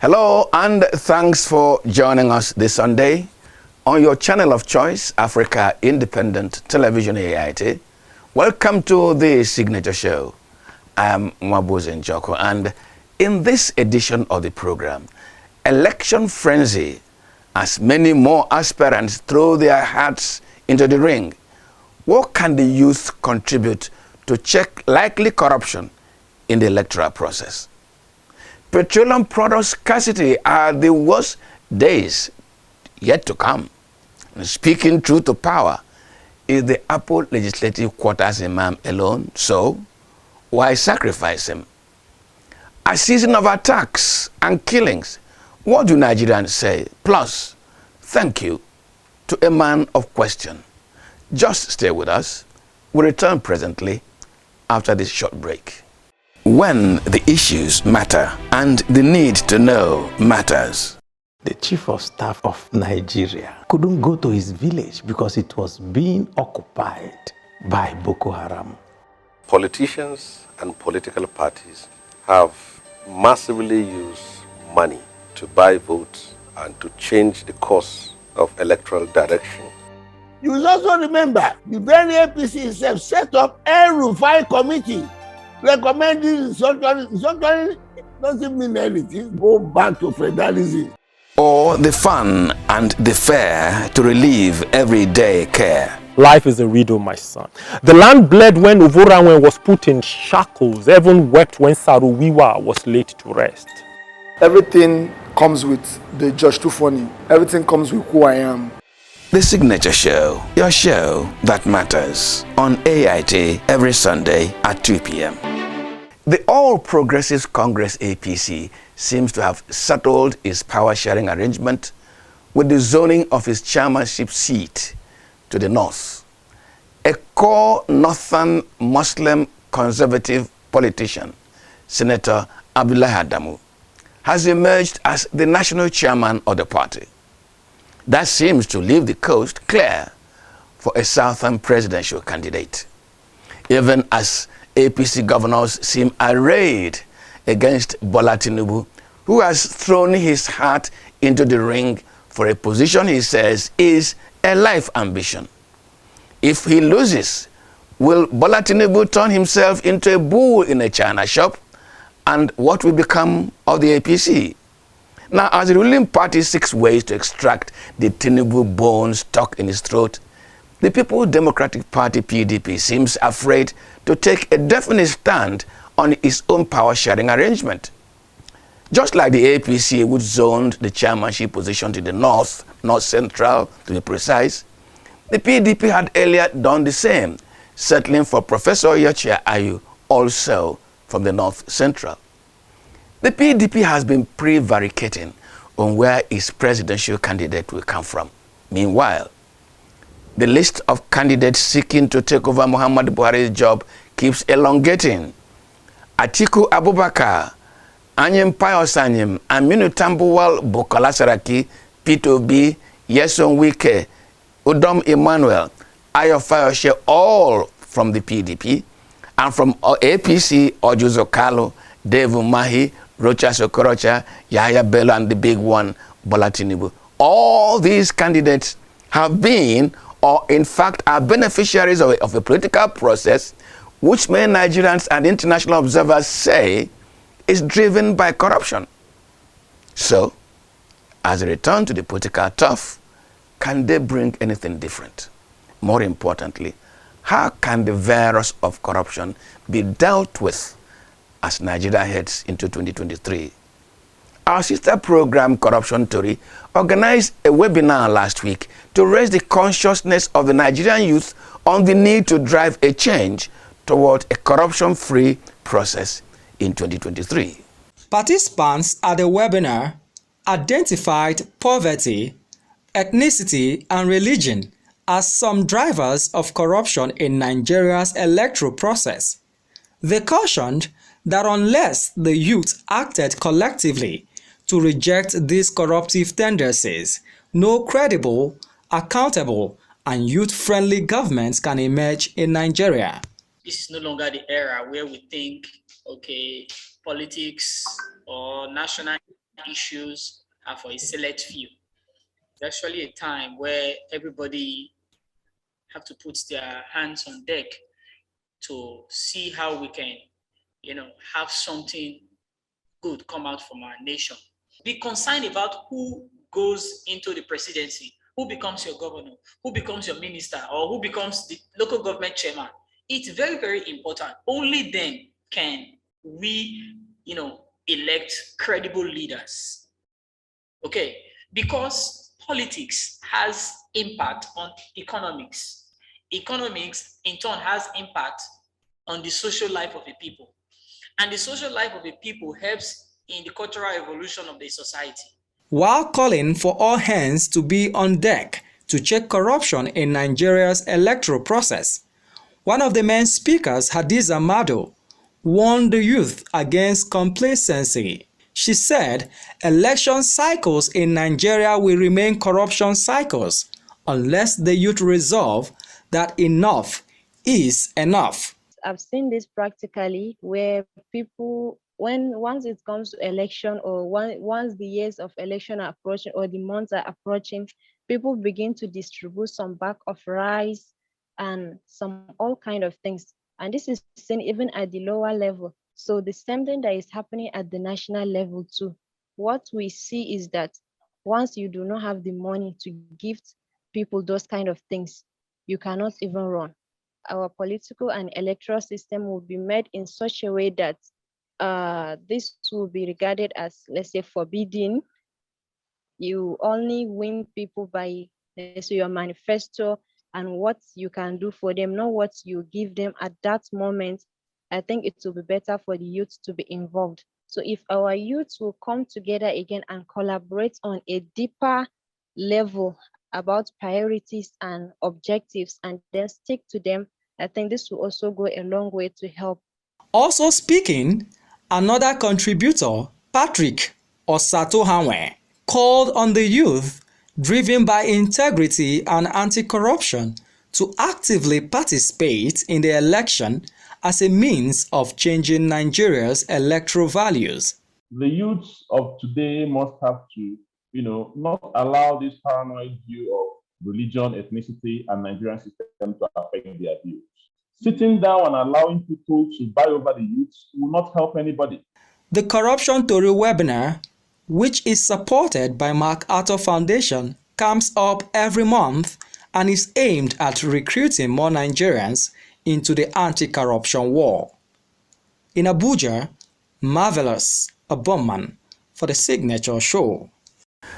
Hello and thanks for joining us this Sunday on your channel of choice, Africa Independent Television AIT. Welcome to the Signature Show. I am Mwabuzi Njoko, and in this edition of the program, election frenzy as many more aspirants throw their hats into the ring. What can the youth contribute to check likely corruption in the electoral process? Petroleum product scarcity are the worst days yet to come. And speaking truth to power, is the Apple Legislative Quarters Imam alone? So, why sacrifice him? A season of attacks and killings. What do Nigerians say? Plus, thank you to a man of question. Just stay with us. We'll return presently after this short break. When the issues matter and the need to know matters. The chief of staff of Nigeria couldn't go to his village because it was being occupied by Boko Haram. Politicians and political parties have massively used money to buy votes and to change the course of electoral direction. You will also remember the very APC itself set up a Rufai committee recommending restructuring doesn't mean anything. Go back to federalism. Or the fun and the fair to relieve everyday care. Life is a riddle, my son. The land bled when Uvoranwen was put in shackles. Heaven wept when Saruwiwa was laid to rest. Everything comes with the Judge Too Funny. Everything comes with who I am. The Signature Show, your show that matters, on AIT every Sunday at 2 p.m. The All Progressives Congress APC seems to have settled its power-sharing arrangement with the zoning of its chairmanship seat to the north. A core northern Muslim conservative politician, Senator Abdullahi Adamu, has emerged as the national chairman of the party. That seems to leave the coast clear for a southern presidential candidate, even as APC governors seem arrayed against Bola Tinubu, who has thrown his heart into the ring for a position he says is a life ambition. If he loses, will Bola Tinubu turn himself into a bull in a china shop? And what will become of the APC? Now, as the ruling party seeks ways to extract the Tinubu bone stuck in his throat, the People's Democratic Party, PDP, seems afraid to take a definite stand on its own power-sharing arrangement. Just like the APC, which zoned the chairmanship position to the north central to be precise, the PDP had earlier done the same, settling for Professor Yochia Ayu, also from the north central. The PDP has been prevaricating on where its presidential candidate will come from. Meanwhile, the list of candidates seeking to take over Muhammad Buhari's job keeps elongating. Atiku Abubakar, Anyim Pius Anyim, Aminu Tambuwal Bukola Saraki, Peter Obi, Nyesom Wike, Udom Emmanuel, Ayo Fayoshe, all from the PDP, and from APC, Ojuzo Kalu, Dave Umahi, Rochas Okorocha, Yahya Bello, and the big one, Bola Tinubu. All these candidates have been, or in fact are beneficiaries of a political process which many Nigerians and international observers say is driven by corruption. So, as a return to the political turf, can they bring anything different? More importantly, how can the virus of corruption be dealt with as Nigeria heads into 2023? Our sister program, Corruption Tori, organized a webinar last week to raise the consciousness of the Nigerian youth on the need to drive a change toward a corruption-free process in 2023. Participants at the webinar identified poverty, ethnicity, and religion as some drivers of corruption in Nigeria's electoral process. They cautioned that unless the youth acted collectively to reject these corruptive tendencies, no credible, accountable, and youth-friendly governments can emerge in Nigeria. This is no longer the era where we think, okay, politics or national issues are for a select few. It's actually a time where everybody have to put their hands on deck to see how we can, have something good come out from our nation. Be concerned about who goes into the presidency, who becomes your governor, who becomes your minister, or who becomes the local government chairman. It's very, very important. Only then can we, elect credible leaders. Okay, because politics has impact on economics. Economics, in turn, has impact on the social life of a people. And the social life of a people helps in the cultural evolution of the society. While calling for all hands to be on deck to check corruption in Nigeria's electoral process, one of the main speakers, Hadiza Mado, warned the youth against complacency. She said election cycles in Nigeria will remain corruption cycles unless the youth resolve that enough is enough. I've seen this practically where people, once it comes to election or once the years of election are approaching or the months are approaching, people begin to distribute some bag of rice and some all kind of things. And this is seen even at the lower level. So the same thing that is happening at the national level too. What we see is that once you do not have the money to give people those kind of things, you cannot even run. Our political and electoral system will be made in such a way that this will be regarded as, let's say, forbidden. You only win people by, let's say, your manifesto and what you can do for them, not what you give them at that moment. I think it will be better for the youth to be involved. So if our youth will come together again and collaborate on a deeper level about priorities and objectives and then stick to them, I think this will also go a long way to help. Also speaking, another contributor, Patrick Osatohanwe, called on the youth driven by integrity and anti-corruption to actively participate in the election as a means of changing Nigeria's electoral values. The youths of today must have to, not allow this paranoid view of religion, ethnicity, and Nigerian system to affect their views. Sitting down and allowing people to buy over the youths will not help anybody. The Corruption Tory webinar, which is supported by MacArthur Foundation, comes up every month and is aimed at recruiting more Nigerians into the anti-corruption war. In Abuja, Marvelous Abomman for the Signature Show.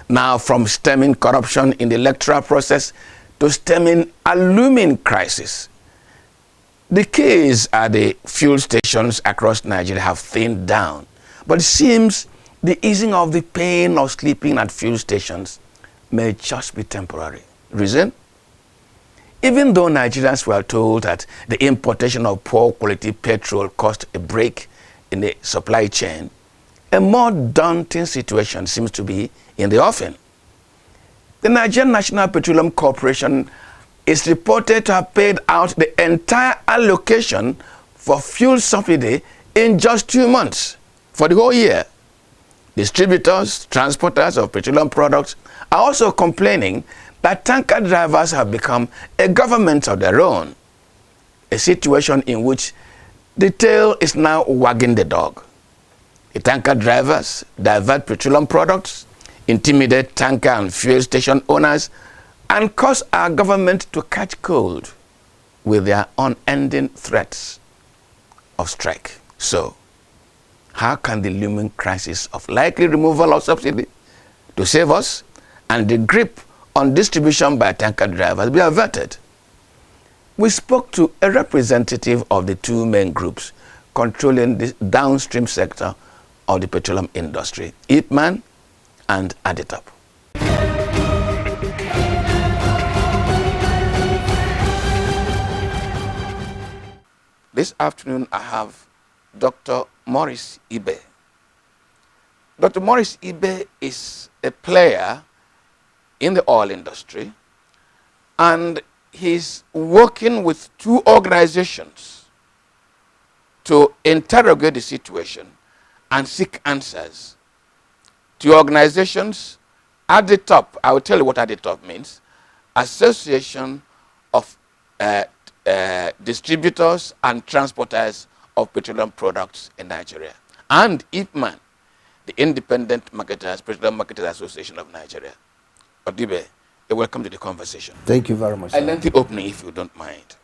Now, from stemming corruption in the electoral process to stemming a looming crisis, the keys at the fuel stations across Nigeria have thinned down, but it seems the easing of the pain of sleeping at fuel stations may just be temporary. Reason? Even though Nigerians were told that the importation of poor quality petrol caused a break in the supply chain, a more daunting situation seems to be in the offing. The Nigerian National Petroleum Corporation is reported to have paid out the entire allocation for fuel subsidy in just 2 months for the whole year. Distributors, transporters of petroleum products are also complaining that tanker drivers have become a government of their own, a situation in which the tail is now wagging the dog. The tanker drivers divert petroleum products, intimidate tanker and fuel station owners, and cause our government to catch cold with their unending threats of strike. So, how can the looming crisis of likely removal of subsidy to save us and the grip on distribution by tanker drivers be averted? We spoke to a representative of the two main groups controlling the downstream sector of the petroleum industry, Ipman and Aditop. This afternoon I have Dr. Maurice Egbe. Dr. Maurice Egbe is a player in the oil industry, and he's working with two organizations to interrogate the situation and seek answers to organizations at the top. I will tell you what at the top means. Association of Distributors and Transporters of Petroleum Products in Nigeria. And IPMAN, the Independent Marketers, Petroleum Marketers Association of Nigeria. Odibe, welcome to the conversation. Thank you very much. A lengthy opening, if you don't mind.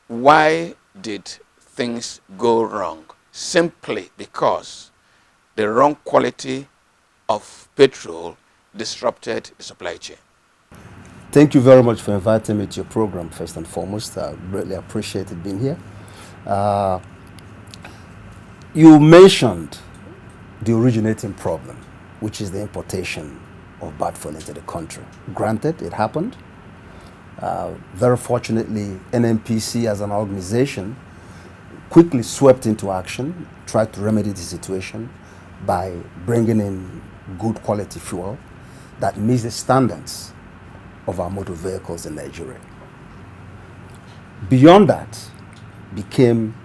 Why did things go wrong? Simply because the wrong quality of petrol disrupted the supply chain. Thank you very much for inviting me to your program, first and foremost. I greatly appreciated being here. You mentioned the originating problem, which is the importation of bad fuel into the country. Granted, it happened. Very fortunately, NNPC as an organization quickly swept into action, tried to remedy the situation by bringing in good quality fuel that meets the standards of our motor vehicles in Nigeria. Beyond that, became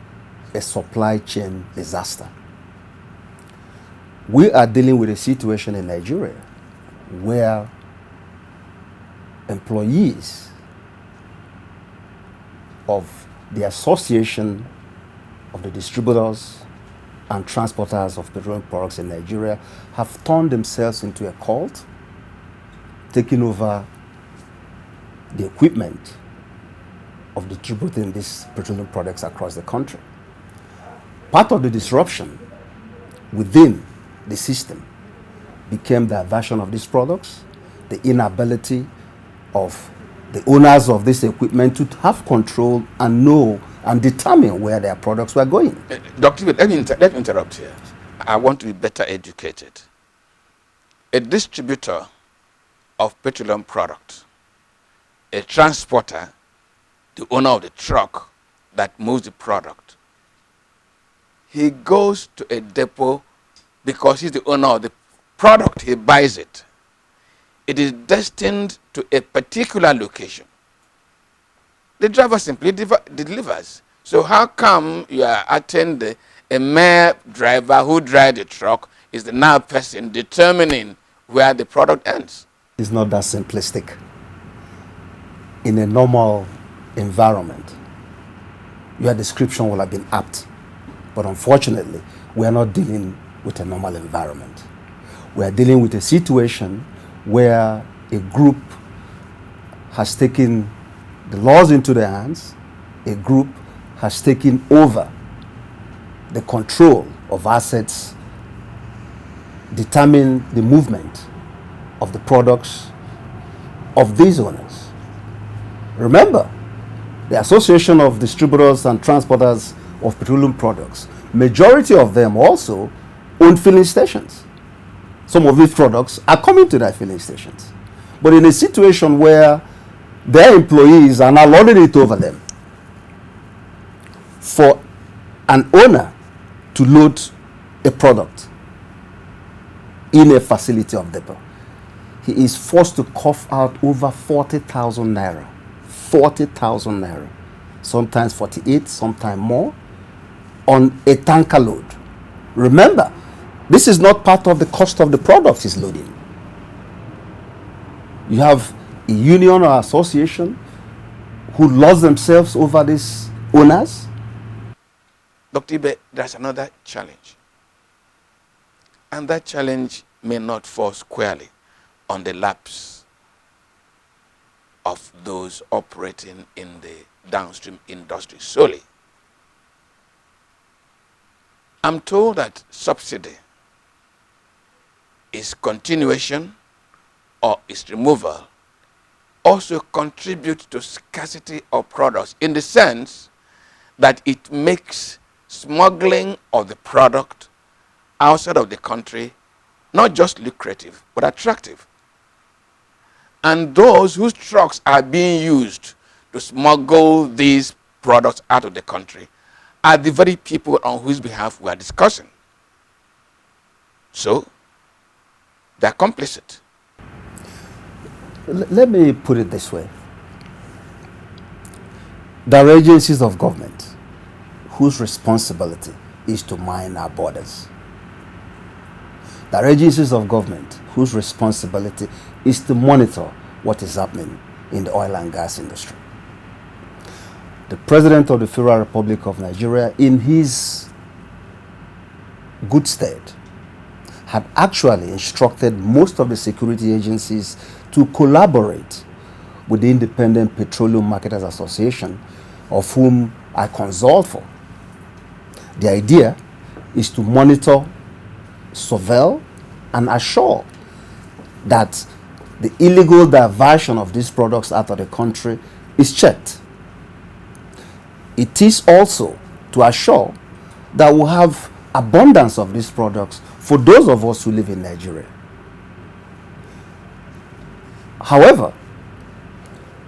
a supply chain disaster. We are dealing with a situation in Nigeria where employees of the Association of the Distributors and Transporters of Petroleum Products in Nigeria have turned themselves into a cult, taking over the equipment of distributing these petroleum products across the country. Part of the disruption within the system became the aversion of these products, the inability of the owners of this equipment to have control and know and determine where their products were going. Dr. Let me interrupt here. I want to be better educated. A distributor of petroleum products, a transporter, the owner of the truck that moves the product, he goes to a depot because he's the owner of the product, he buys it. It is destined to a particular location. The driver simply delivers. So how come you are acting a mere driver who drives the truck is the now person determining where the product ends? It's not that simplistic. In a normal environment, your description will have been apt. But unfortunately, we are not dealing with a normal environment. We are dealing with a situation where a group has taken the laws into their hands, a group has taken over the control of assets, determine the movement of the products of these owners. Remember, the Association of Distributors and Transporters of Petroleum Products, majority of them also own filling stations. Some of these products are coming to their filling stations. But in a situation where their employees are now lording it over them, for an owner to load a product in a facility of depot, he is forced to cough out over 40,000 naira. 40,000 naira. Sometimes 48, sometimes more, on a tanker load. Remember, this is not part of the cost of the product he's loading. You have a union or association who lords themselves over these owners. Dr. Egbe, there's another challenge. And that challenge may not fall squarely on the laps of those operating in the downstream industry solely. I'm told that subsidy its continuation or its removal also contributes to scarcity of products in the sense that it makes smuggling of the product outside of the country not just lucrative but attractive. And those whose trucks are being used to smuggle these products out of the country are the very people on whose behalf we are discussing. So, they are complicit. Let me put it this way. There are agencies of government whose responsibility is to mind our borders. There are agencies of government whose responsibility is to monitor what is happening in the oil and gas industry. The President of the Federal Republic of Nigeria, in his good stead, had actually instructed most of the security agencies to collaborate with the Independent Petroleum Marketers Association, of whom I consult for. The idea is to monitor, surveil, and assure that the illegal diversion of these products out of the country is checked. It is also to assure that we have abundance of these products for those of us who live in Nigeria. However,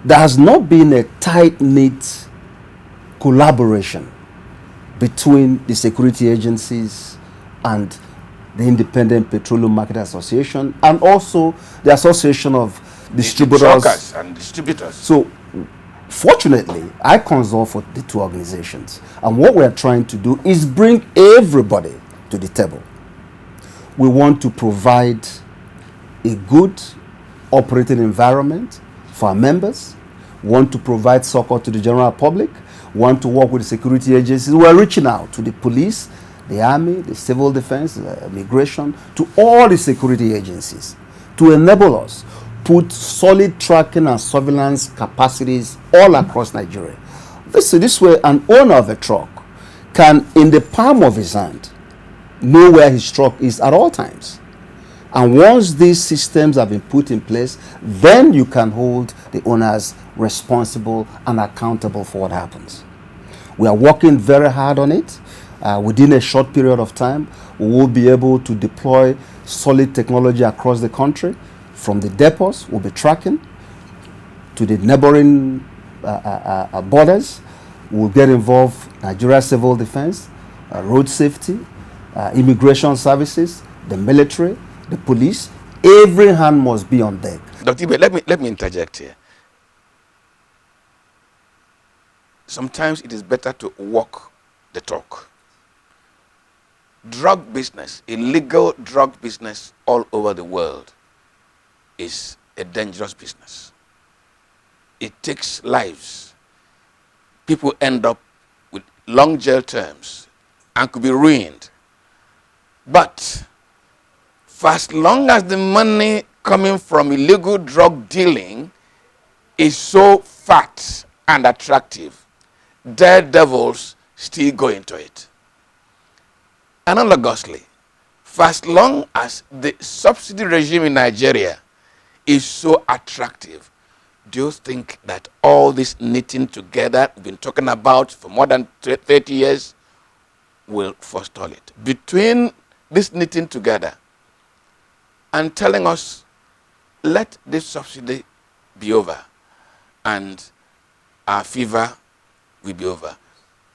there has not been a tight-knit collaboration between the security agencies and the Independent Petroleum Marketers Association, and also the Association of Distributors and Distributors. So, fortunately, I consult for the two organizations, and what we are trying to do is bring everybody to the table. We want to provide a good operating environment for our members. We want to provide support to the general public. We want to work with the security agencies. We are reaching out to the police, the army, the civil defense, immigration, to all the security agencies to enable us put solid tracking and surveillance capacities all across Nigeria. This way, an owner of a truck can, in the palm of his hand, know where his truck is at all times. And once these systems have been put in place, then you can hold the owners responsible and accountable for what happens. We are working very hard on it. Within a short period of time, we will be able to deploy solid technology across the country. From the depots, we'll be tracking to the neighboring borders. We'll get involved Nigeria Civil Defense, road safety, immigration services, the military, the police. Every hand must be on deck. Dr. Egbe, let me interject here. Sometimes it is better to walk the talk. Drug business, illegal drug business all over the world is a dangerous business. It takes lives. People end up with long jail terms and could be ruined. But for as long as the money coming from illegal drug dealing is so fat and attractive, daredevils still go into it. Analogously, for as long as the subsidy regime in Nigeria is so attractive, do you think that all this knitting together we've been talking about for more than 30 years will forestall it? Between this knitting together and telling us, let this subsidy be over and our fever will be over,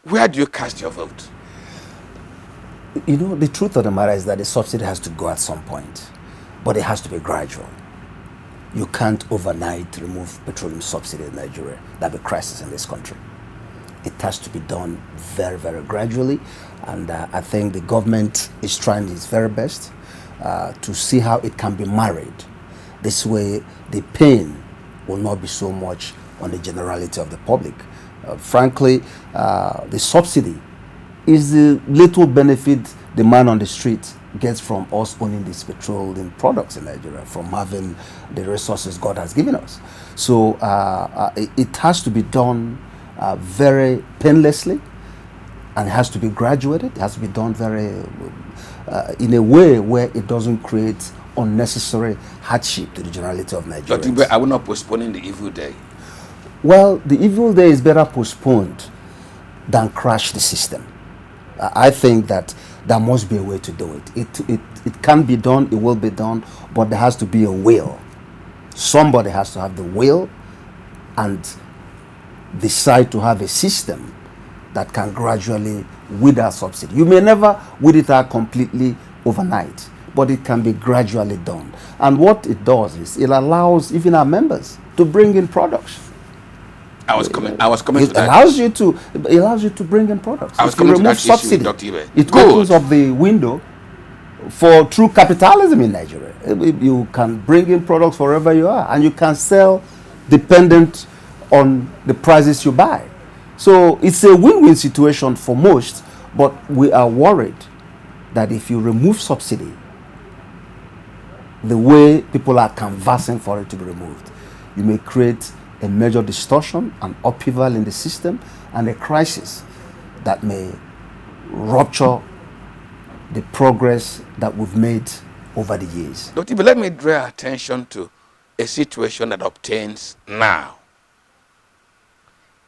where do you cast your vote? You know, the truth of the matter is that the subsidy has to go at some point, but it has to be gradual. You can't overnight remove petroleum subsidy in Nigeria. That'll be a crisis in this country. It has to be done very, very gradually, and I think the government is trying its very best to see how it can be married. This way, the pain will not be so much on the generality of the public. Frankly, the subsidy is the little benefit the man on the street gets from us owning these petroleum products in Nigeria, from having the resources God has given us. So it has to be done very painlessly, and it has to be graduated. It has to be done very in a way where it doesn't create unnecessary hardship to the generality of Nigeria. But are we not postponing the evil day? Well, the evil day is better postponed than crash the system. I think that there must be a way to do it. It can be done, it will be done, but there has to be a will. Somebody has to have the will and decide to have a system that can gradually weed out subsidy. You may never weed it out completely overnight, but it can be gradually done. And what it does is it allows even our members to bring in products. I was coming to that. It allows you to bring in products. I was if you coming to remove that subsidy, issue, Dr. Egbe. it opens up the window for true capitalism in Nigeria. You can bring in products wherever you are, and you can sell dependent on the prices you buy. So it's a win-win situation for most, but we are worried that if you remove subsidy, the way people are canvassing for it to be removed, you may create a major distortion, an upheaval in the system, and a crisis that may rupture the progress that we've made over the years. Dr. Egbe, let me draw attention to a situation that obtains now.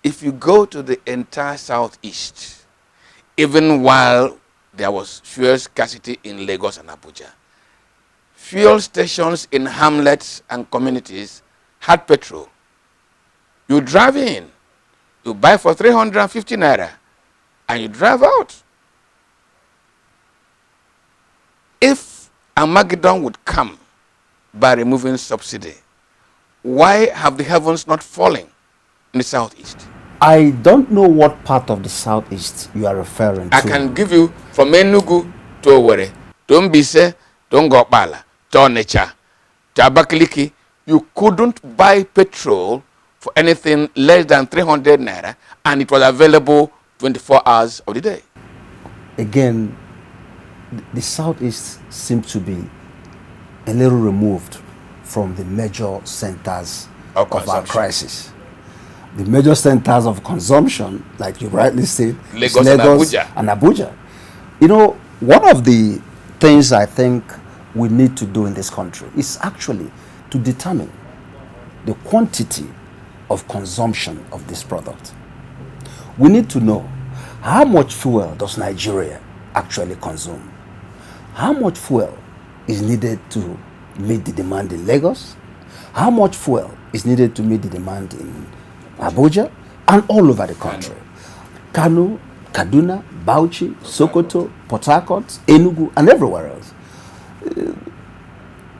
If you go to the entire southeast, even while there was fuel scarcity in Lagos and Abuja, fuel stations in hamlets and communities had petrol. You drive in, you buy for 350 naira, and you drive out. If Armageddon would come by removing subsidy, why have the heavens not fallen in the southeast? I don't know what part of the southeast you are referring to. I can give you from Enugu to Owerri, to Mbise, to Ngokbala, to Onitsha, to Abakaliki. You couldn't buy petrol for anything less than 300 naira, and it was available 24 hours of the day. Again, the southeast seems to be a little removed from the major centers of our crisis. The major centers of consumption, like you rightly said, Lagos and Abuja. You know, one of the things I think we need to do in this country is actually to determine the quantity of consumption of this product. We need to know how much fuel does Nigeria actually consume. How much fuel is needed to meet the demand in Lagos? How much fuel is needed to meet the demand in Abuja and all over the country? Kano, Kaduna, Bauchi, Sokoto, Port Harcourt, Enugu, and everywhere else.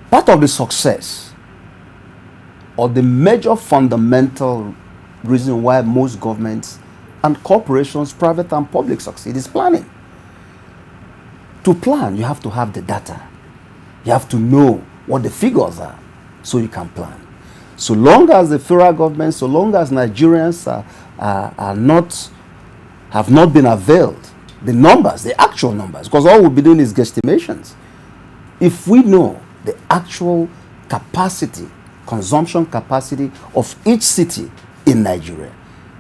Part of the success or the major fundamental reason why most governments and corporations, private and public, succeed is planning. To plan, you have to have the data. You have to know what the figures are so you can plan. So long as the federal government, so long as Nigerians have not been availed, the numbers, the actual numbers, because all we'll be doing is guesstimations. If we know the actual capacity, consumption capacity of each city in Nigeria,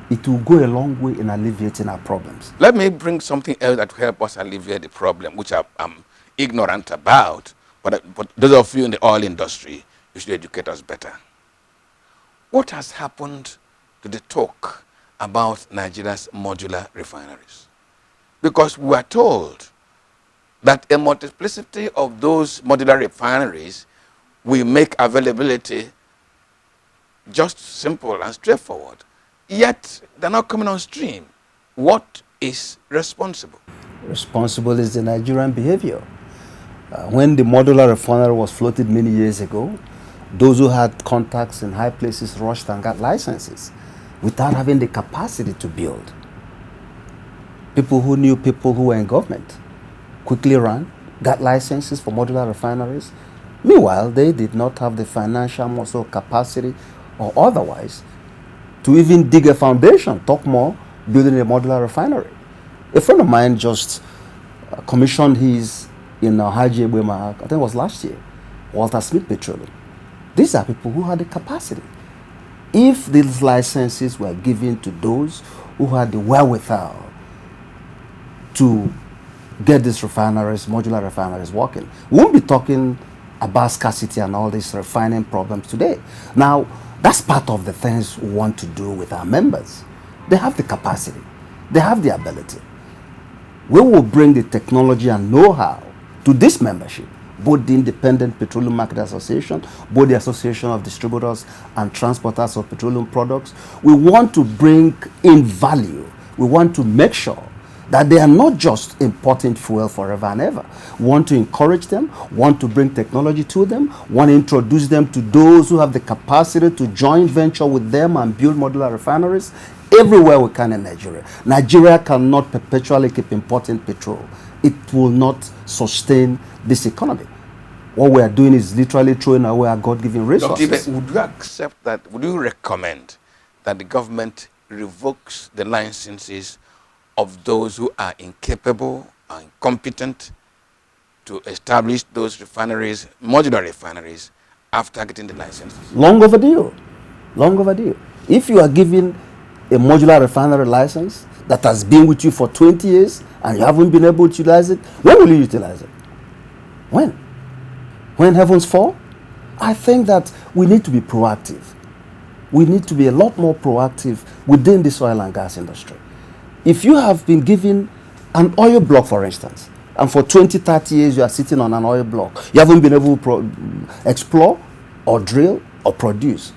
it will go a long way in alleviating our problems. Let me bring something else that will help us alleviate the problem, which I'm ignorant about, but those of you in the oil industry, you should educate us better. What has happened to the talk about Nigeria's modular refineries? Because we are told that a multiplicity of those modular refineries will make availability just simple and straightforward. Yet they're not coming on stream. What is responsible? Responsible is the Nigerian behavior. When the modular refinery was floated many years ago, those who had contacts in high places rushed and got licenses without having the capacity to build. People who knew people who were in government quickly ran, got licenses for modular refineries. Meanwhile, they did not have the financial muscle capacity or otherwise to even dig a foundation, talk more building a modular refinery. A friend of mine just commissioned his in Haji Egbe, I think it was last year, Walter Smith Petroleum. These are people who had the capacity. If these licenses were given to those who had the wherewithal to get these refineries, modular refineries working, we won't be talking about scarcity and all these refining problems today. Now, that's part of the things we want to do with our members. They have the capacity. They have the ability. We will bring the technology and know-how to this membership, both the Independent Petroleum Market Association, both the Association of Distributors and Transporters of Petroleum Products. We want to bring in value. We want to make sure that they are not just importing fuel forever and ever. We want to encourage them, want to bring technology to them, want to introduce them to those who have the capacity to join venture with them and build modular refineries everywhere we can in Nigeria. Nigeria cannot perpetually keep importing petrol it will not sustain this economy. What we are doing is literally throwing away our God-given resources. Dr. Egbe, would you accept that, would you recommend that the government revokes the licenses of those who are incapable and incompetent to establish those refineries, modular refineries, after getting the licenses? Long overdue. Long overdue. If you are given a modular refinery license that has been with you for 20 years and you haven't been able to utilize it, when will you utilize it? When? When heavens fall? I think that we need to be proactive. We need to be a lot more proactive within this oil and gas industry. If you have been given an oil block, for instance, and for 20, 30 years you are sitting on an oil block, you haven't been able to explore or drill or produce,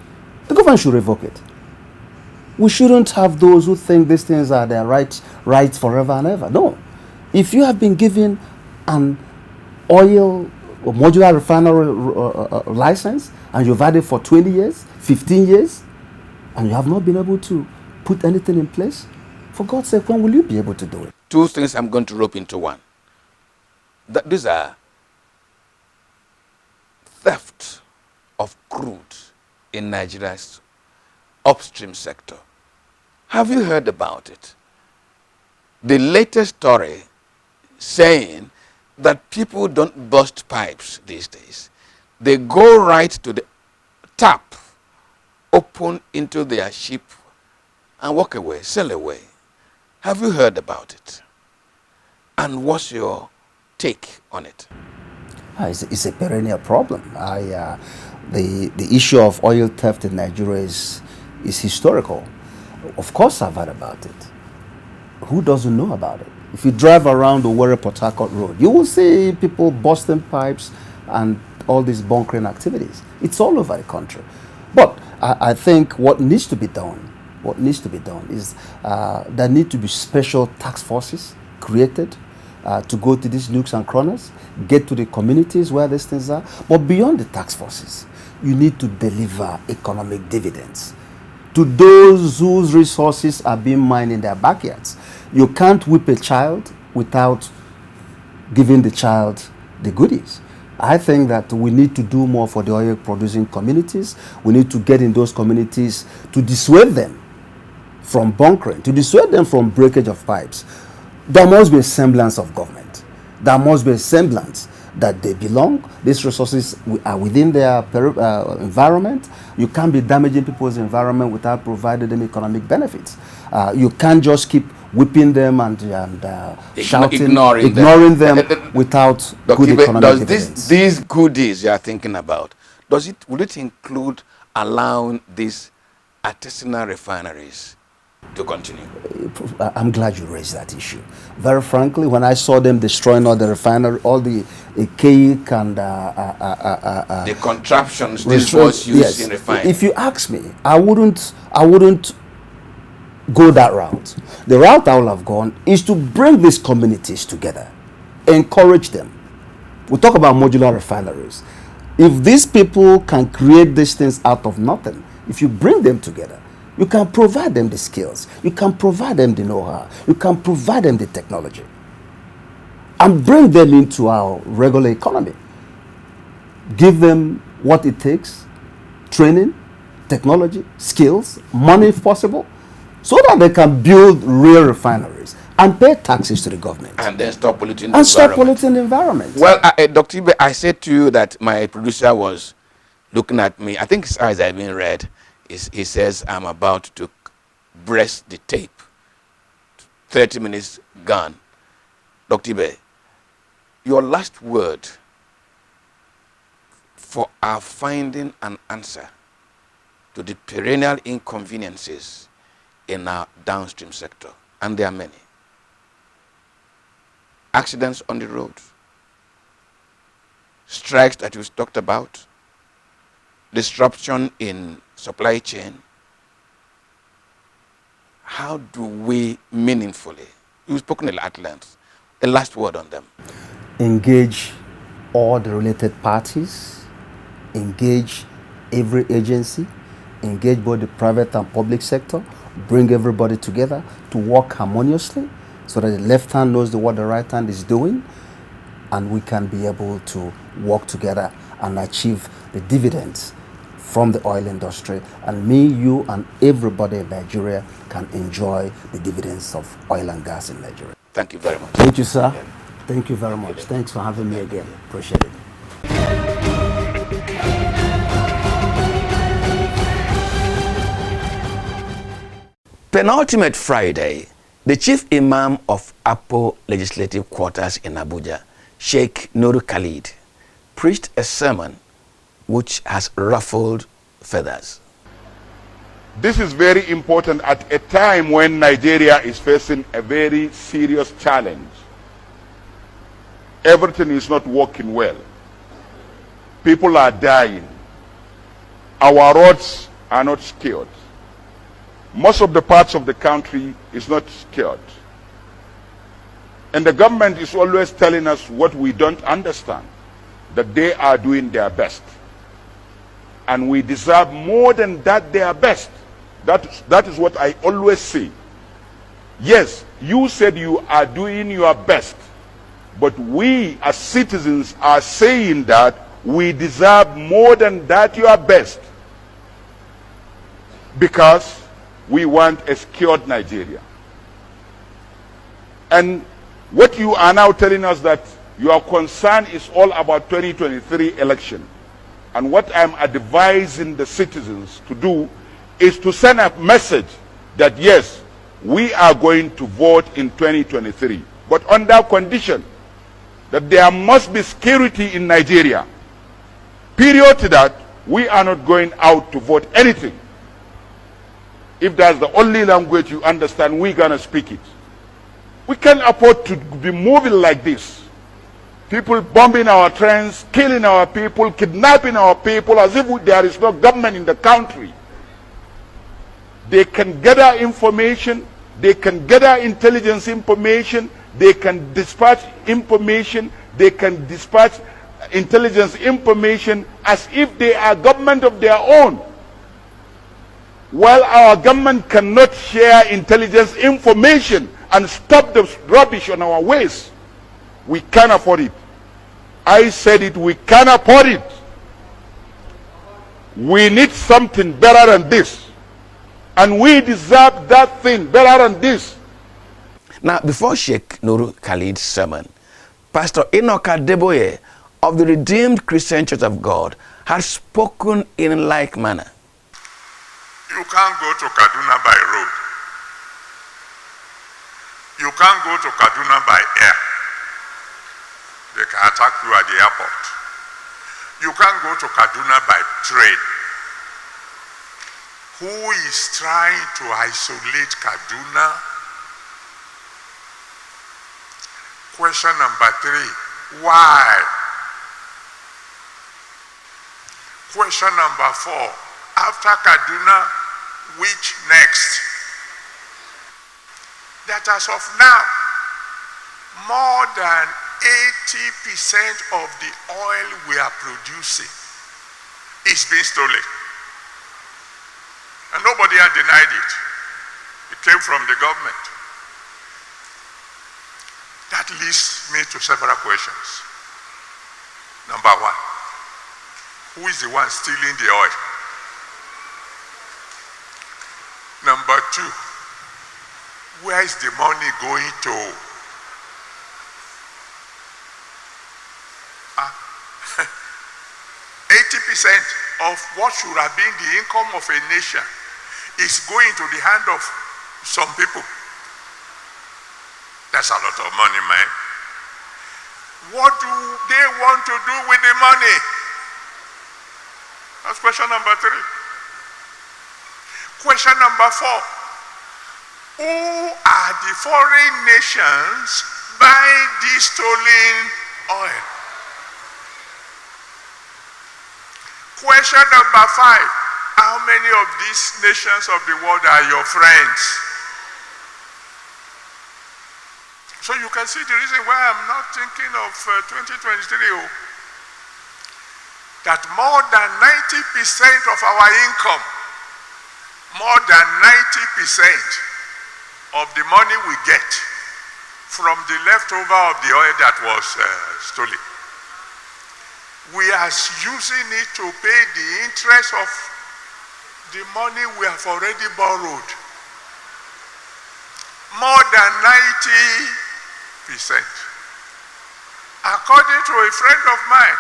the government should revoke it. We shouldn't have those who think these things are their rights forever and ever. No. If you have been given an oil or modular refinery license and you've had it for 20 years, 15 years, and you have not been able to put anything in place, for God's sake, when will you be able to do it? Two things I'm going to rope into one. These are theft of crude in Nigeria's upstream sector. Have you heard about it? The latest story saying that people don't burst pipes these days. They go right to the tap, open into their ship, and walk away, sail away. Have you heard about it? And what's your take on it? It's a perennial problem. The issue of oil theft in Nigeria is historical. Of course I've heard about it. Who doesn't know about it? If you drive around the Warri-Port Harcourt Road, you will see people busting pipes and all these bunkering activities. It's all over the country. But I think what needs to be done is there need to be special task forces created to go to these nooks and corners, get to the communities where these things are. But beyond the task forces, you need to deliver economic dividends to those whose resources are being mined in their backyards. You can't whip a child without giving the child the goodies. I think that we need to do more for the oil producing communities. We need to get in those communities to dissuade them from bunkering, to dissuade them from breakage of pipes. There must be a semblance of government. There must be a semblance that they belong. These resources are within their environment. You can't be damaging people's environment without providing them economic benefits. You can't just keep whipping them and shouting, ignoring them without good economic dividends. These goodies you are thinking about, would it include allowing these artisanal refineries to continue? I'm glad you raised that issue. Very frankly, when I saw them destroying all the refinery, all the cake and the contraptions this was used in refining. If you ask me, I wouldn't go that route. The route I would have gone is to bring these communities together, encourage them. We talk about modular refineries. If these people can create these things out of nothing, if you bring them together, you can provide them the skills, you can provide them the know-how, you can provide them the technology, and bring them into our regular economy. Give them what it takes, training, technology, skills, money if possible, so that they can build real refineries and pay taxes to the government. And then stop polluting the environment. Well, Dr. Egbe, I said to you that my producer was looking at me. I think his eyes have been red. He says, I'm about to press the tape. 30 minutes gone. Dr. Egbe, your last word for our finding an answer to the perennial inconveniences in our downstream sector, and there are many. Accidents on the road, strikes that we've talked about, disruption in supply chain. How do we meaningfully, you've spoken at length, a last word on them. Engage all the related parties, engage every agency, engage both the private and public sector, bring everybody together to work harmoniously so that the left hand knows what the right hand is doing, and we can be able to work together and achieve the dividends from the oil industry, and me, you, and everybody in Nigeria can enjoy the dividends of oil and gas in Nigeria. Thank you very much. Thank you, sir. Thank you very much. Thanks for having me again. Appreciate it. Penultimate Friday, the chief imam of Apo Legislative Quarters in Abuja, Sheikh Nuru Khalid, preached a sermon which has ruffled feathers. This is very important at a time when Nigeria is facing a very serious challenge. Everything is not working well. People are dying. Our roads are not secured. Most of the parts of the country is not secured. And the government is always telling us what we don't understand, that they are doing their best. And we deserve more than that, their best. That is what I always say. Yes, you said you are doing your best, but we as citizens are saying that we deserve more than that, your best, because we want a secured Nigeria. And what you are now telling us, that your concern is all about 2023 election. And what I'm advising the citizens to do is to send a message that yes, we are going to vote in 2023, but under condition that there must be security in Nigeria. Period to that, we are not going out to vote anything. If that's the only language you understand, we're going to speak it. We can't afford to be moving like this. People bombing our trains, killing our people, kidnapping our people as if there is no government in the country. They can gather information, they can gather intelligence information, they can dispatch information, they can dispatch intelligence information as if they are government of their own. While our government cannot share intelligence information and stop the rubbish on our ways, we can't afford it. I said it, we can't afford it. We need something better than this. And we deserve that thing better than this. Now, before Sheikh Nuru Khalid's sermon, Pastor Enoka Deboye of the Redeemed Christian Church of God had spoken in like manner. You can't go to Kaduna by road. You can't go to Kaduna by air. They can attack you at the airport. You can't go to Kaduna by train. Who is trying to isolate Kaduna? Question number 3, why? Question number 4, after Kaduna, which next? That as of now, more than 80% of the oil we are producing is being stolen. And nobody had denied it. It came from the government. That leads me to several questions. Number 1, who is the one stealing the oil? Number 2, where is the money going to? 80% of what should have been the income of a nation is going to the hand of some people. That's a lot of money, man. What do they want to do with the money? That's question number 3. Question number 4. Who are the foreign nations buying this stolen oil? Question number 5. How many of these nations of the world are your friends? So you can see the reason why I'm not thinking of 2023. That more than 90% of our income, more than 90% of the money we get from the leftover of the oil that was stolen. We are using it to pay the interest of the money we have already borrowed. More than 90%. According to a friend of mine,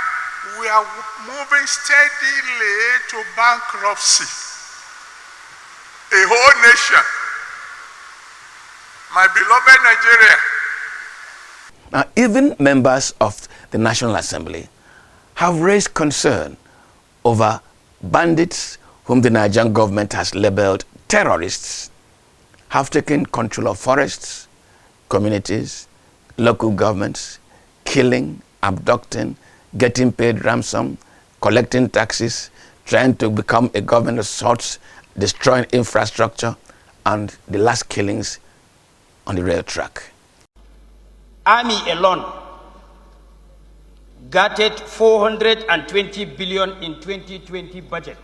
we are moving steadily to bankruptcy. A whole nation. My beloved Nigeria. Now, even members of the National Assembly have raised concern over bandits whom the Nigerian government has labeled terrorists, have taken control of forests, communities, local governments, killing, abducting, getting paid ransom, collecting taxes, trying to become a government of sorts, destroying infrastructure, and the last killings on the rail track. Army alone gutted 420 billion in 2020 budget.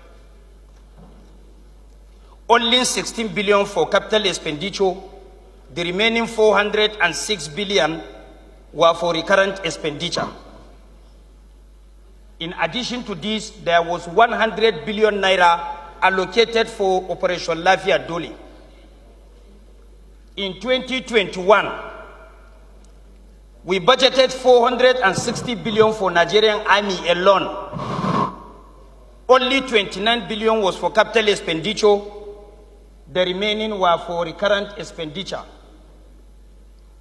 Only 16 billion for capital expenditure. The remaining 406 billion were for recurrent expenditure. In addition to this, there was 100 billion naira allocated for Operation Lafia Dole. In 2021, we budgeted 460 billion for Nigerian Army alone. Only 29 billion was for capital expenditure. The remaining were for recurrent expenditure.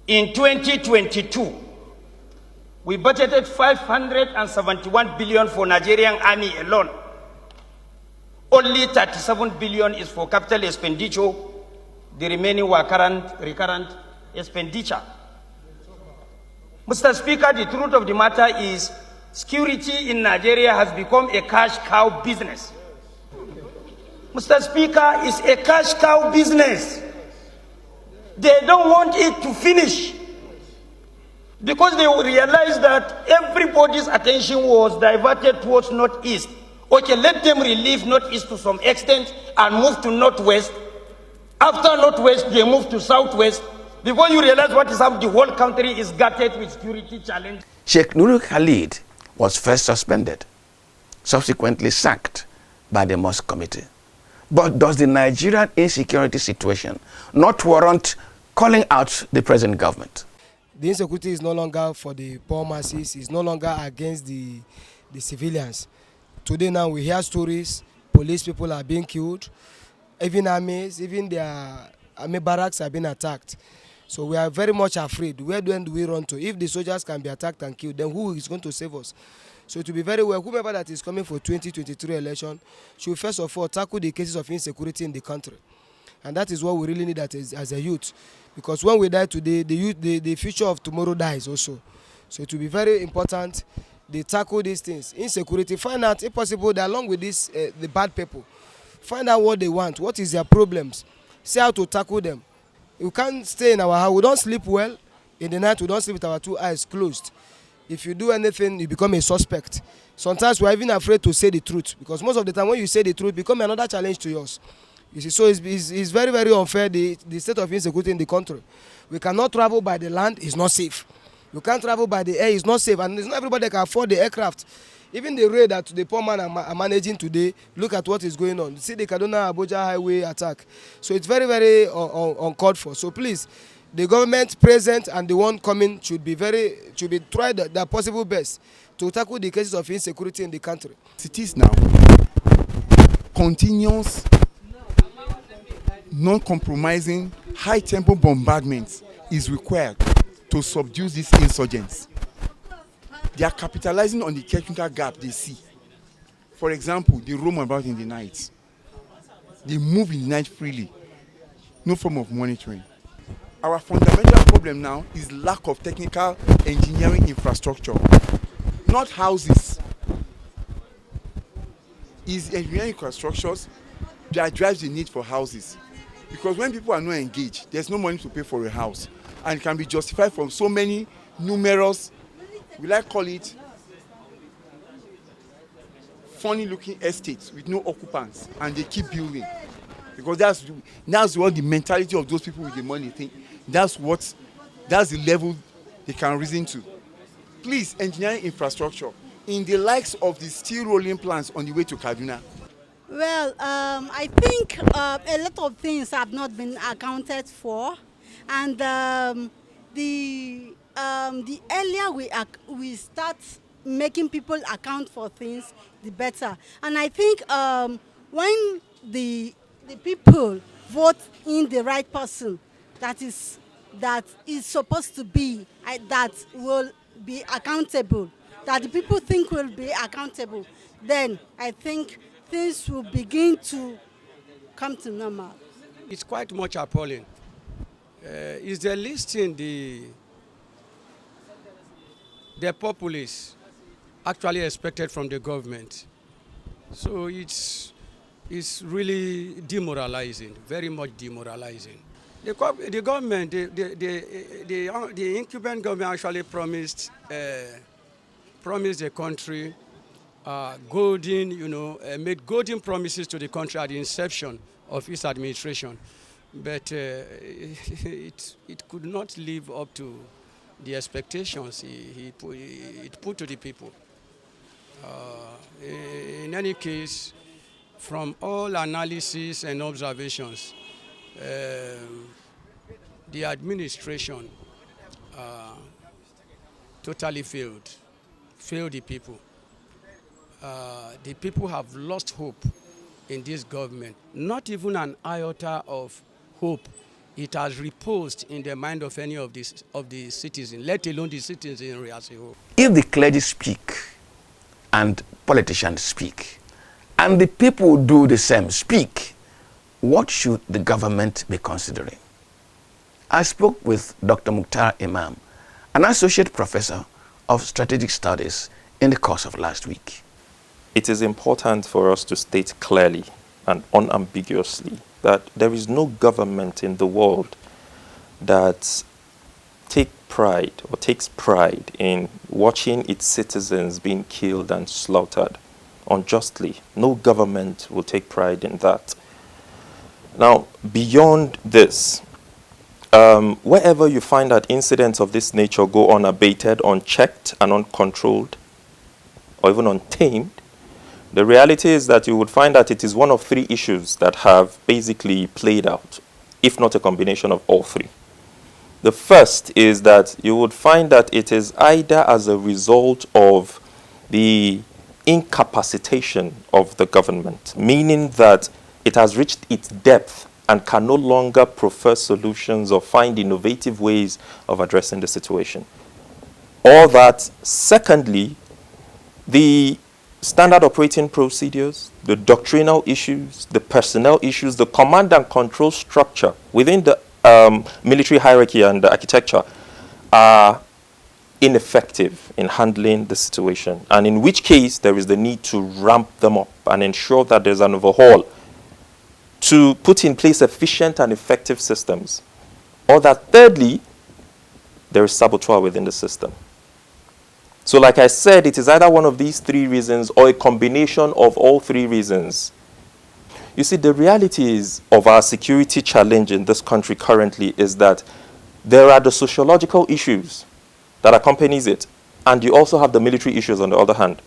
In 2022, we budgeted 571 billion for Nigerian Army alone. Only 37 billion is for capital expenditure. The remaining were recurrent expenditure. Mr. Speaker, the truth of the matter is security in Nigeria has become a cash cow business. Mr. Speaker, it's a cash cow business. They don't want it to finish because they realize that everybody's attention was diverted towards Northeast. Okay, let them relieve Northeast to some extent and move to Northwest. After Northwest, they move to Southwest. Before you realize what is happening, the whole country is gutted with security challenge. Sheikh Nurul Khalid was first suspended, subsequently sacked by the Mosque Committee. But does the Nigerian insecurity situation not warrant calling out the present government? The insecurity is no longer for the poor masses, it's no longer against the civilians. Today now we hear stories, police people are being killed, even armies, even their army barracks are being attacked. So we are very much afraid. Where do we run to? If the soldiers can be attacked and killed, then who is going to save us? So to be very well, whoever that is coming for 2023 election should first of all tackle the cases of insecurity in the country. And that is what we really need as a youth. Because when we die today, the future of tomorrow dies also. So it will be very important they tackle these things. Insecurity, find out, if possible, that along with this, the bad people, find out what they want, what is their problems, see how to tackle them. We can't stay in our house. We don't sleep well. In the night, we don't sleep with our two eyes closed. If you do anything, you become a suspect. Sometimes we're even afraid to say the truth because most of the time when you say the truth, it becomes another challenge to us. You see, so it's very, very unfair, the state of insecurity in the country. We cannot travel by the land, it's not safe. You can't travel by the air, it's not safe. And it's not everybody that can afford the aircraft. Even the raid that the poor man are managing today, look at what is going on. See the Kaduna-Abuja highway attack. So it's very, very uncalled for. So please, the government present and the one coming should be try the possible best to tackle the cases of insecurity in the country. It is now continuous, non-compromising, high-tempo bombardment is required to subdue these insurgents. They are capitalizing on the technical gap they see. For example, they roam about in the night. They move in the night freely. No form of monitoring. Our fundamental problem now is lack of technical engineering infrastructure, not houses. It's engineering infrastructures that drives the need for houses. Because when people are not engaged, there's no money to pay for a house. And it can be justified from so many numerous, will I call it, funny-looking estates with no occupants, and they keep building. Because that's what the mentality of those people with the money think. That's what That's the level they can reason to. Please, engineering infrastructure in the likes of the steel rolling plants on the way to Kaduna. Well, I think a lot of things have not been accounted for, and the earlier we start making people account for things, the better. And I think when the people vote in the right person, that is supposed to be that will be accountable, that the people think will be accountable, then I think things will begin to come to normal. It's quite much appalling. Is the listing the populace actually expected from the government? So it's really demoralizing, very much demoralizing. The government, the incumbent government actually promised the country made golden promises to the country at the inception of its administration, but it could not live up to the expectations it put to the people. In any case, from all analysis and observations, the administration totally failed the people. The people have lost hope in this government. Not even an iota of hope it has reposed in the mind of any of the citizens, let alone the citizenry as a whole. If the clergy speak and politicians speak, and the people do the same, speak, what should the government be considering? I spoke with Dr. Mukhtar Imam, an associate professor of strategic studies, in the course of last week. It is important for us to state clearly and unambiguously that there is no government in the world that takes pride in watching its citizens being killed and slaughtered unjustly. No government will take pride in that. Now, beyond this, wherever you find that incidents of this nature go unabated, unchecked, and uncontrolled, or even untamed, the reality is that you would find that it is one of three issues that have basically played out, if not a combination of all three. The first is that you would find that it is either as a result of the incapacitation of the government, meaning that it has reached its depth and can no longer prefer solutions or find innovative ways of addressing the situation. Or that, secondly, the standard operating procedures, the doctrinal issues, the personnel issues, the command and control structure within the military hierarchy and the architecture are ineffective in handling the situation, and in which case there is the need to ramp them up and ensure that there's an overhaul to put in place efficient and effective systems. Or that thirdly, there is saboteur within the system. So like I said, it is either one of these three reasons or a combination of all three reasons. You see, the reality is of our security challenge in this country currently is that there are the sociological issues that accompanies it, and you also have the military issues on the other hand.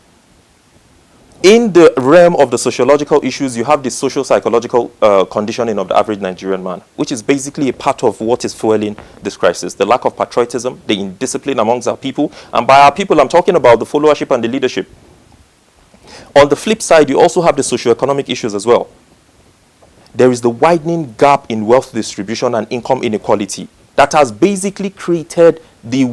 In the realm of the sociological issues, you have the social-psychological conditioning of the average Nigerian man, which is basically a part of what is fueling this crisis. The lack of patriotism, the indiscipline amongst our people. And by our people, I'm talking about the followership and the leadership. On the flip side, you also have the socio-economic issues as well. There is the widening gap in wealth distribution and income inequality that has basically created the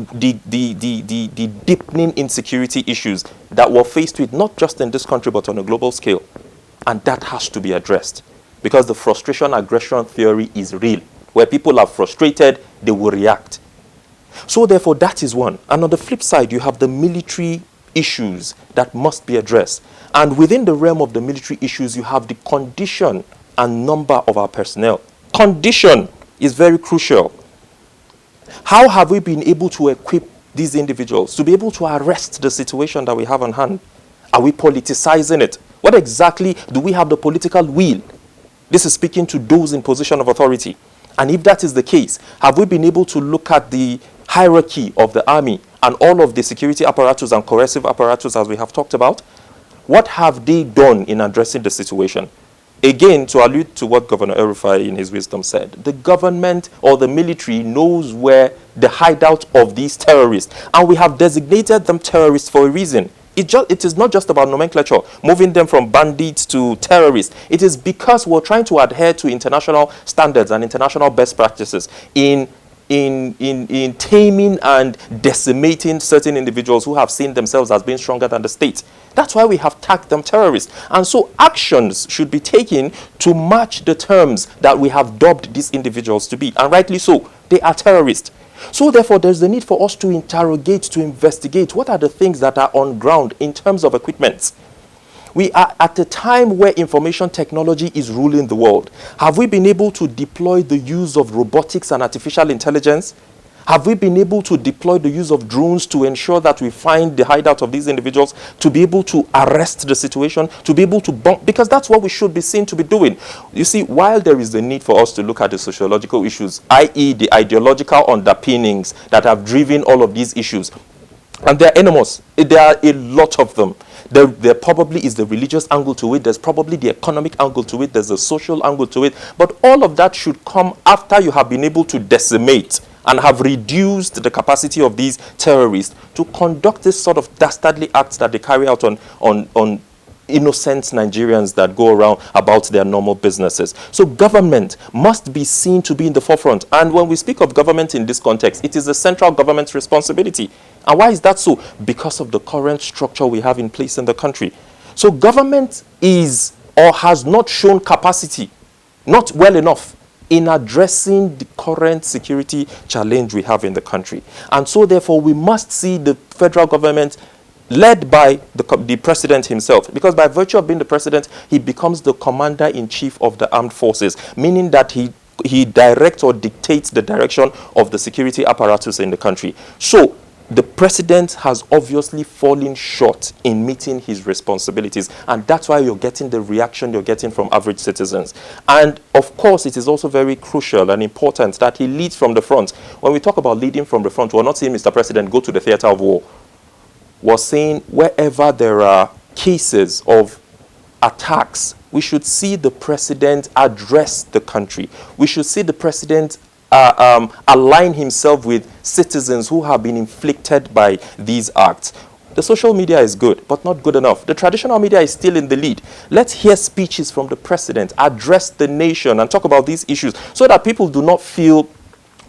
deepening insecurity issues that we're faced with, not just in this country, but on a global scale. And that has to be addressed, because the frustration aggression theory is real. Where people are frustrated, they will react. So therefore, that is one. And on the flip side, you have the military issues that must be addressed. And within the realm of the military issues, you have the condition and number of our personnel. Condition is very crucial. How have we been able to equip these individuals to be able to arrest the situation that we have on hand? Are we politicizing it? What exactly do we have the political will? This is speaking to those in position of authority. And if that is the case, have we been able to look at the hierarchy of the army and all of the security apparatus and coercive apparatus, as we have talked about, what have they done in addressing the situation? Again, to allude to what Governor El-Rufai in his wisdom said, the government or the military knows where the hideout of these terrorists, and we have designated them terrorists for a reason. It is not just about nomenclature, moving them from bandits to terrorists. It is because we're trying to adhere to international standards and international best practices in taming and decimating certain individuals who have seen themselves as being stronger than the state. That's why we have tagged them terrorists. And so actions should be taken to match the terms that we have dubbed these individuals to be. And rightly so, they are terrorists. So therefore, there's the need for us to interrogate, to investigate what are the things that are on ground in terms of equipment. We are at a time where information technology is ruling the world. Have we been able to deploy the use of robotics and artificial intelligence? Have we been able to deploy the use of drones to ensure that we find the hideout of these individuals, to be able to arrest the situation, to be able to bomb? Because that's what we should be seen to be doing. You see, while there is the need for us to look at the sociological issues, i.e. the ideological underpinnings that have driven all of these issues, and they're enormous. There are a lot of them. There probably is the religious angle to it. There's probably the economic angle to it. There's a social angle to it. But all of that should come after you have been able to decimate and have reduced the capacity of these terrorists to conduct this sort of dastardly acts that they carry out on innocent Nigerians that go around about their normal businesses. So government must be seen to be in the forefront. And when we speak of government in this context, it is the central government's responsibility. And why is that so? Because of the current structure we have in place in the country. So government is or has not shown capacity, not well enough, in addressing the current security challenge we have in the country. And so therefore we must see the federal government led by the president himself, because by virtue of being the president, he becomes the commander-in-chief of the armed forces, meaning that he directs or dictates the direction of the security apparatus in the country. So the president has obviously fallen short in meeting his responsibilities, and that's why you're getting the reaction you're getting from average citizens. And of course, it is also very crucial and important that he leads from the front. When we talk about leading from the front, we're not saying, Mr. President, go to the theater of war. We're saying wherever there are cases of attacks, we should see the president address the country. We should see the president align himself with citizens who have been inflicted by these acts. The social media is good, but not good enough. The traditional media is still in the lead. Let's hear speeches from the president, address the nation, and talk about these issues so that people do not feel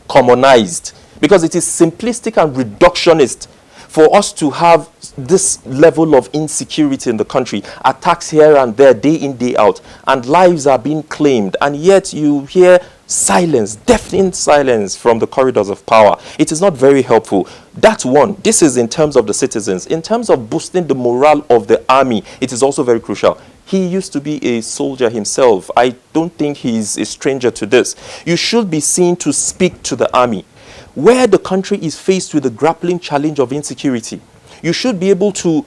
commonized, because it is simplistic and reductionist for us to have this level of insecurity in the country, attacks here and there, day in, day out, and lives are being claimed, and yet you hear silence, deafening silence from the corridors of power. It is not very helpful. That's one. This is in terms of the citizens. In terms of boosting the morale of the army, it is also very crucial. He used to be a soldier himself. I don't think he's a stranger to this. You should be seen to speak to the army. Where the country is faced with the grappling challenge of insecurity, you should be able to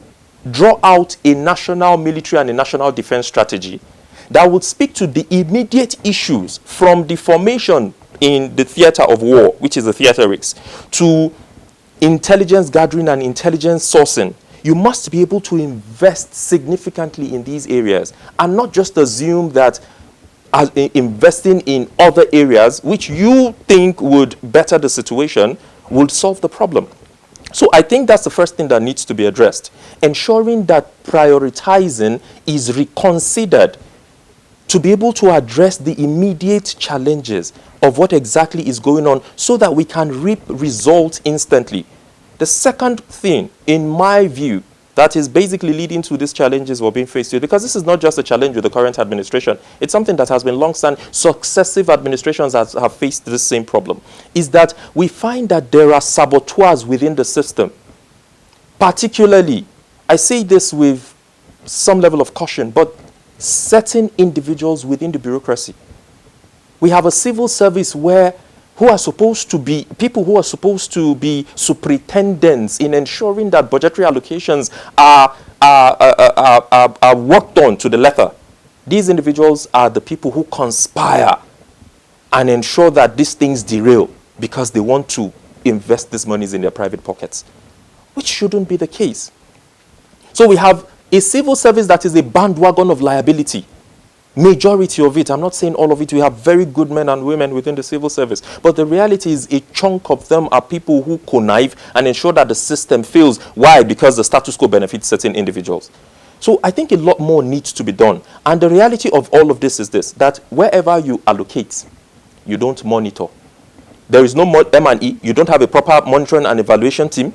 draw out a national military and a national defense strategy that would speak to the immediate issues, from the formation in the theater of war, which is the theaterics, to intelligence gathering and intelligence sourcing. You must be able to invest significantly in these areas and not just assume that as investing in other areas which you think would better the situation would solve the problem. So I think that's the first thing that needs to be addressed. Ensuring that prioritizing is reconsidered to be able to address the immediate challenges of what exactly is going on so that we can reap results instantly. The second thing, in my view, that is basically leading to these challenges we're being faced with, because this is not just a challenge with the current administration, it's something that has been long-standing. Successive administrations have faced this same problem, is that we find that there are saboteurs within the system. Particularly, I say this with some level of caution, but certain individuals within the bureaucracy. We have a civil service who are supposed to be people who are supposed to be superintendents in ensuring that budgetary allocations are worked on to the letter. These individuals are the people who conspire and ensure that these things derail because they want to invest these monies in their private pockets, which shouldn't be the case. So we have a civil service that is a bandwagon of liability. Majority of it, I'm not saying all of it, we have very good men and women within the civil service, but the reality is a chunk of them are people who connive and ensure that the system fails. Why? Because the status quo benefits certain individuals. So I think a lot more needs to be done. And the reality of all of this is this, that wherever you allocate, you don't monitor. There is no M&E, you don't have a proper monitoring and evaluation team.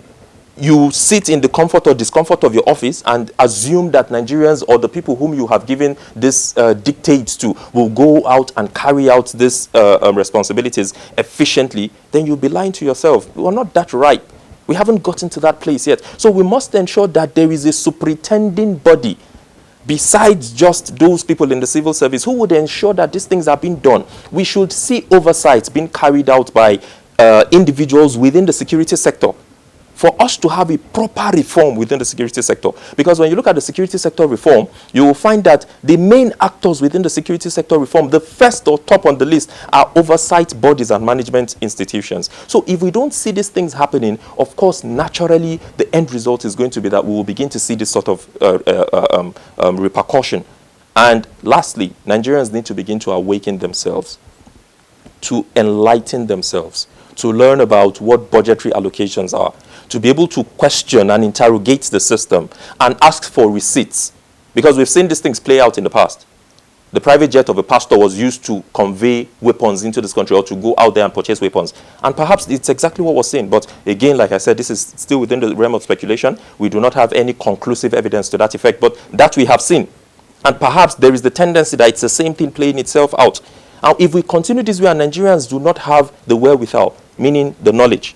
You sit in the comfort or discomfort of your office and assume that Nigerians or the people whom you have given this dictates to will go out and carry out these responsibilities efficiently, then you'll be lying to yourself. You are not that ripe. We haven't gotten to that place yet. So we must ensure that there is a superintending body besides just those people in the civil service who would ensure that these things are being done. We should see oversight being carried out by individuals within the security sector, for us to have a proper reform within the security sector. Because when you look at the security sector reform, you will find that the main actors within the security sector reform, the first or top on the list, are oversight bodies and management institutions. So if we don't see these things happening, of course, naturally, the end result is going to be that we will begin to see this sort of repercussion. And lastly, Nigerians need to begin to awaken themselves, to enlighten themselves, to learn about what budgetary allocations are, to be able to question and interrogate the system and ask for receipts. Because we've seen these things play out in the past. The private jet of a pastor was used to convey weapons into this country or to go out there and purchase weapons. And perhaps it's exactly what we're saying. But again, like I said, this is still within the realm of speculation. We do not have any conclusive evidence to that effect, but that we have seen. And perhaps there is the tendency that it's the same thing playing itself out. Now, if we continue this way and Nigerians do not have the wherewithal, meaning the knowledge,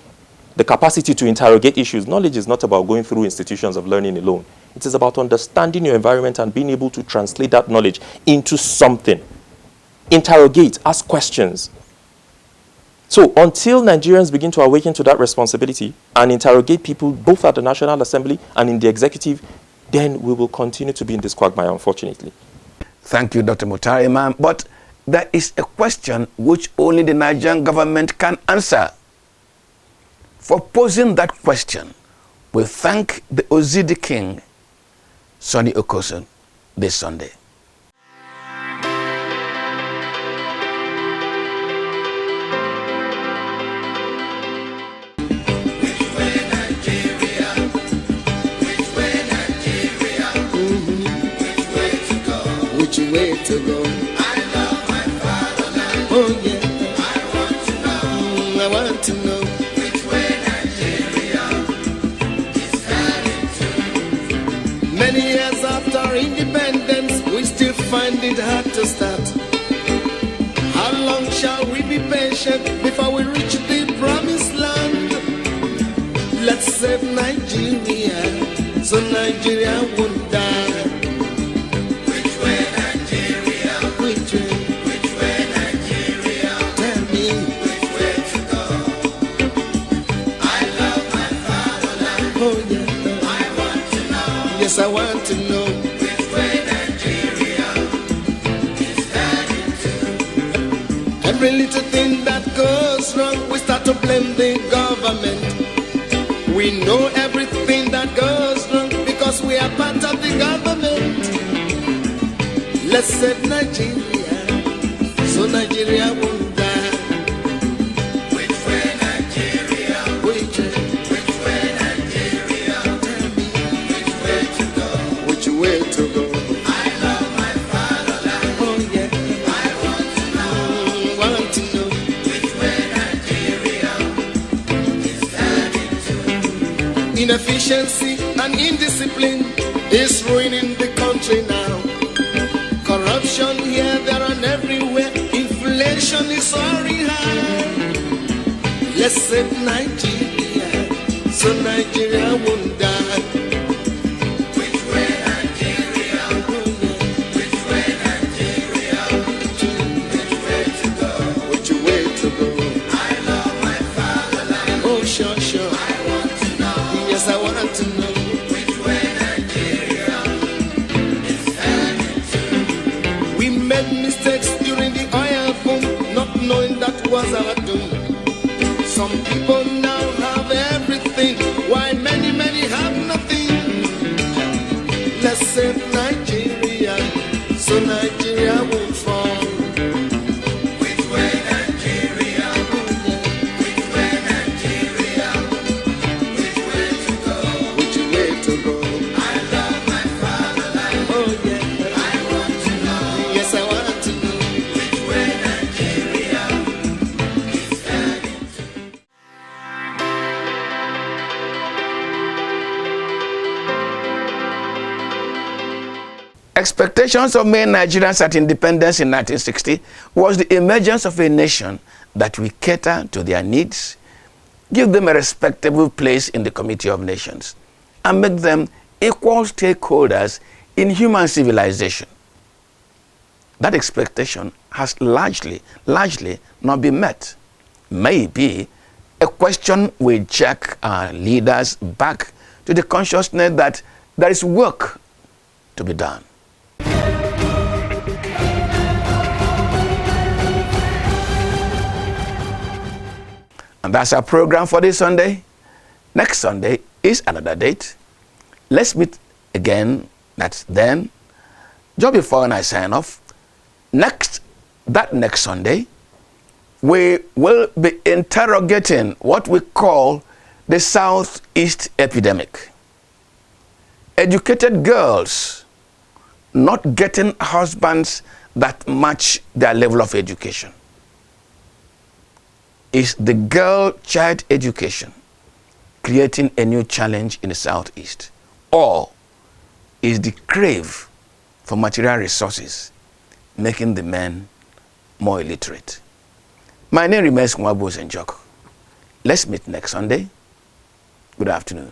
the capacity to interrogate issues, knowledge is not about going through institutions of learning alone. It is about understanding your environment and being able to translate that knowledge into something. Interrogate, ask questions. So until Nigerians begin to awaken to that responsibility and interrogate people both at the National Assembly and in the executive, then we will continue to be in this quagmire, unfortunately. Thank you, Dr. Mutari, ma'am. But there is a question which only the Nigerian government can answer. For posing that question, we thank the Ozidi King, Sonny Okosun, this Sunday. Which way to go? I love my fatherland. Oh yeah. I want to know. I want to know which way Nigeria is heading to. Many years after independence, we still find it hard to start. How long shall we be patient before we reach the promised land? Let's save Nigeria, so Nigeria won't die. I want to know which way Nigeria is heading to. Every little thing that goes wrong, we start to blame the government. We know everything that goes wrong because we are part of the government. Let's save Nigeria, so Nigeria won't die. Which way Nigeria? Which way? Where to go? I love my fatherland. Oh yeah. I want to know which way Nigeria is heading to. Inefficiency and indiscipline is ruining the country now. Corruption here, there, and everywhere. Inflation is soaring high. Let's save Nigeria, so Nigeria won't die. Was our doom. Some people now Expectations of many Nigerians at independence in 1960 was the emergence of a nation that will cater to their needs, give them a respectable place in the Committee of Nations, and make them equal stakeholders in human civilization. That expectation has largely not been met. Maybe a question will jerk our leaders back to the consciousness that there is work to be done. And that's our program for this Sunday. Next Sunday is another date. Let's meet again. That's then. Just before I sign off, next Sunday, we will be interrogating what we call the Southeast epidemic. Educated girls not getting husbands that match their level of education. Is the girl-child education creating a new challenge in the Southeast? Or is the crave for material resources making the men more illiterate? My name remains Mwabo Zenjok. Let's meet next Sunday. Good afternoon.